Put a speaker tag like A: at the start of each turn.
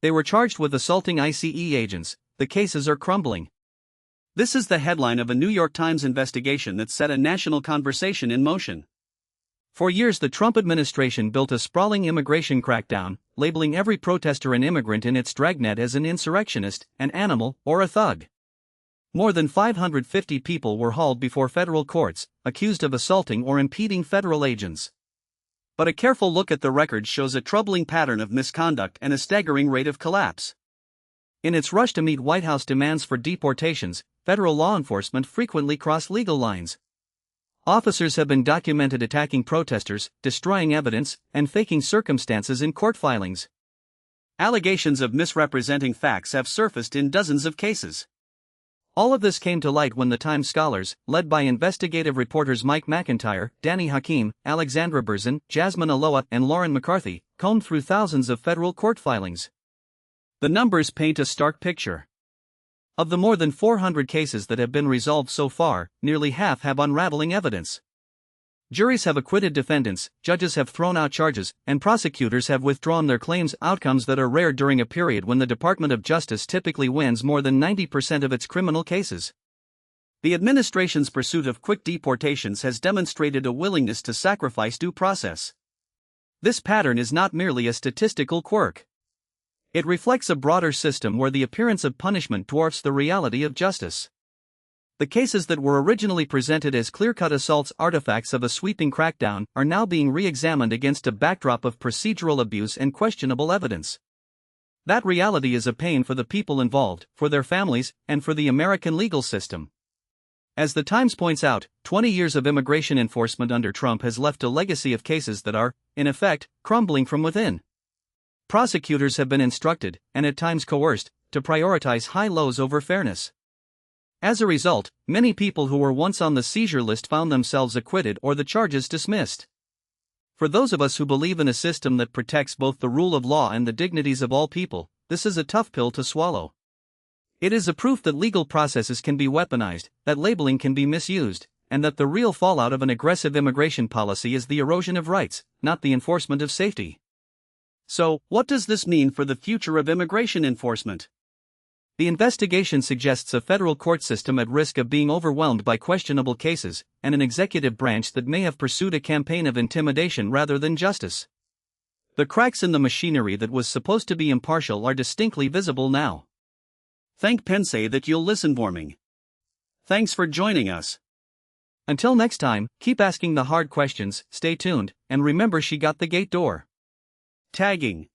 A: They were charged with assaulting ICE agents. The cases are crumbling. This is the headline of a New York Times investigation that set a national conversation in motion. For years, the Trump administration built a sprawling immigration crackdown, labeling every protester and immigrant in its dragnet as an insurrectionist, an animal, or a thug. More than 550 people were hauled before federal courts, accused of assaulting or impeding federal agents. But a careful look at the record shows a troubling pattern of misconduct and a staggering rate of collapse. In its rush to meet White House demands for deportations, federal law enforcement frequently crossed legal lines. Officers have been documented attacking protesters, destroying evidence, and faking circumstances in court filings. Allegations of misrepresenting facts have surfaced in dozens of cases. All of this came to light when the Times scholars, led by investigative reporters Mike McIntyre, Danny Hakim, Alexandra Berzin, Jasmine Aloa, and Lauren McCarthy, combed through thousands of federal court filings. The numbers paint a stark picture. Of the more than 400 cases that have been resolved so far, nearly half have unraveling evidence. Juries have acquitted defendants, judges have thrown out charges, and prosecutors have withdrawn their claims, outcomes that are rare during a period when the Department of Justice typically wins more than 90% of its criminal cases. The administration's pursuit of quick deportations has demonstrated a willingness to sacrifice due process. This pattern is not merely a statistical quirk. It reflects a broader system where the appearance of punishment dwarfs the reality of justice. The cases that were originally presented as clear-cut assaults, artifacts of a sweeping crackdown, are now being re-examined against a backdrop of procedural abuse and questionable evidence. That reality is a pain for the people involved, for their families, and for the American legal system. As the Times points out, 20 years of immigration enforcement under Trump has left a legacy of cases that are, in effect, crumbling from within. Prosecutors have been instructed, and at times coerced, to prioritize high lows over fairness. As a result, many people who were once on the seizure list found themselves acquitted or the charges dismissed. For those of us who believe in a system that protects both the rule of law and the dignities of all people, this is a tough pill to swallow. It is a proof that legal processes can be weaponized, that labeling can be misused, and that the real fallout of an aggressive immigration policy is the erosion of rights, not the enforcement of safety. So, what does this mean for the future of immigration enforcement? The investigation suggests a federal court system at risk of being overwhelmed by questionable cases, and an executive branch that may have pursued a campaign of intimidation rather than justice. The cracks in the machinery that was supposed to be impartial are distinctly visible now. Thank Pense that you'll listen warming. Thanks for joining us. Until next time, keep asking the hard questions, stay tuned, and remember she got the gate door. Tagging.